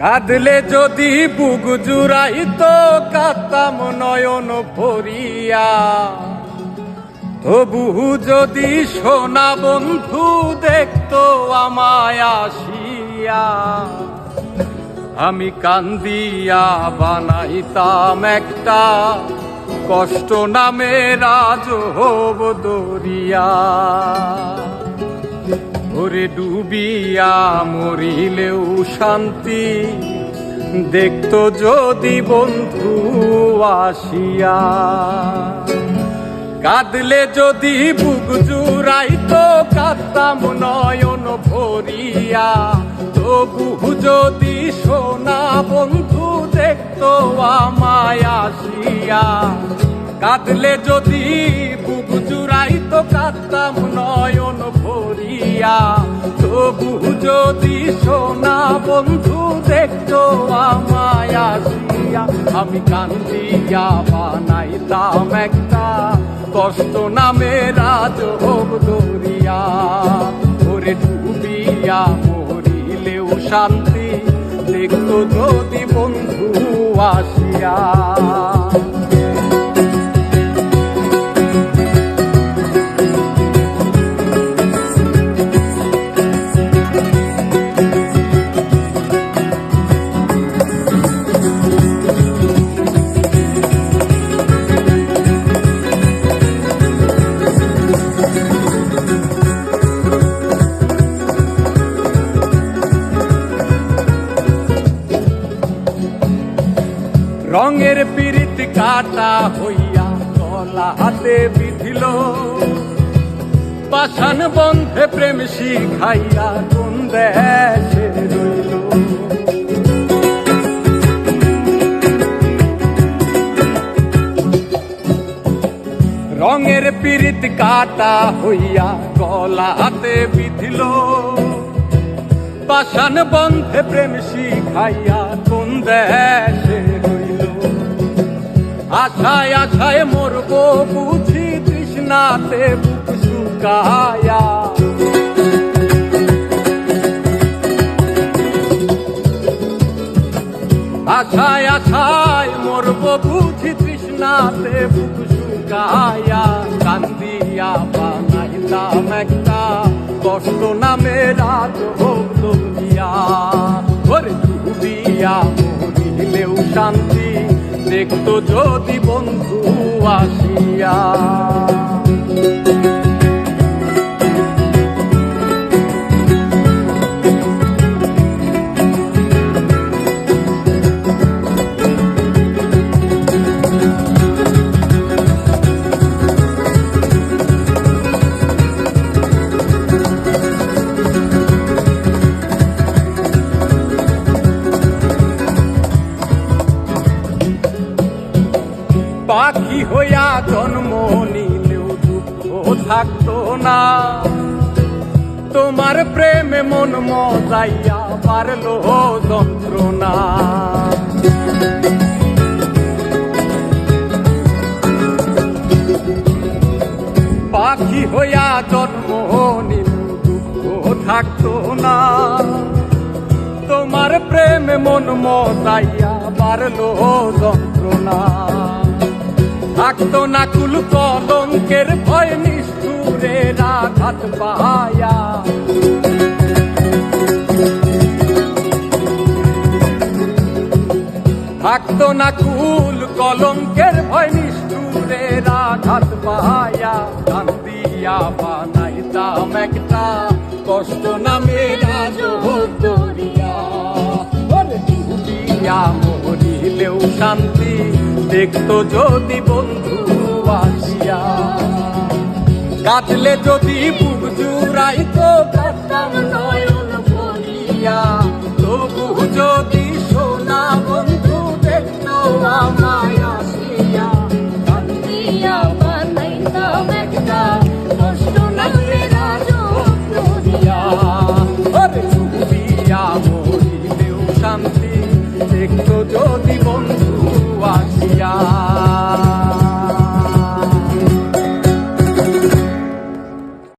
কাঁদলে যদি বুক জুড়াইতো কাঁদতাম নয়ন ভরিয়া, তবু যদি সোনা বন্ধু দেখতো আমায় আসিয়া, আমি কান্দিয়া বানাইতাম একটা কষ্ট নামে রাজহব দরিয়া। ওরে ডুবিয়া মরিলেও শান্তি দেখতো যদি বন্ধু আসিয়া। কাঁদলে যদি বুক জুড়াইতো কাঁদতাম নয়ন ভরিয়া, তবু যদি সোনা বন্ধু দেখতো আমায় আসিয়া। কাঁদলে যদি বুক জুড়াইতো কাঁদতাম নয়ন ভরিয়া, তবু যদি সোনা বন্ধু দেখতো আমায় আসিয়া। আমি কান্দিয়া বানাইতাম একটা কষ্ট নামে রাজহব দরিয়া। ওরে ডুবিয়া মরিলেও শান্তি দেখতো যদি বন্ধু আসিয়া। রঙের পিরিত কাটা হইয়া গলা হাতে বিধিল, পাষাণ বন্ধে প্রেম শিখাইয়া কোন দেশে রইল। রঙের পিরিত কাটা হইয়া গলা হাতে বিধিল, পাষাণ বন্ধে প্রেম শিখাইয়া কোন দেশে রইল। আশায় আশায় মরবো বুঝি তৃষ্ণাতে বুক শুকায়া। আশায় আশায় মরবো বুঝি তৃষ্ণাতে বুক শুকায়া। কান্দিয়া বানাইতাম একটা কষ্ট নামে রাজহব দরিয়া। ওরে ডুবিয়া মরিলেও শান্তি দেখতো যদি বন্ধু আসিয়া। পাখি হইয়া জন্ম নিলেও দুঃখ থাকতো না, তোমার প্রেমে মন মজাইয়া পারলো যন্ত্রণা। পাখি হইয়া জন্ম নিলেও দুঃখ থাকতো না, তোমার প্রেমে মন মজাইয়া পারলো যন্ত্রণা। থাকতো না কুল কলঙ্কের ভয় নিষ্ঠুরের আঘাত পায়া। থাকতো না কুল কলঙ্কের ভয় নিষ্ঠুরের আঘাত পায়া। কান্দিয়া বানাইতাম একটা কষ্ট নামে রাজহব দরিয়া। ডুবিয়া মরিলেও শান্তি দেখতো যদি বন্ধু আসিয়া। কাঁদলে যদি বুক জুড়াইতো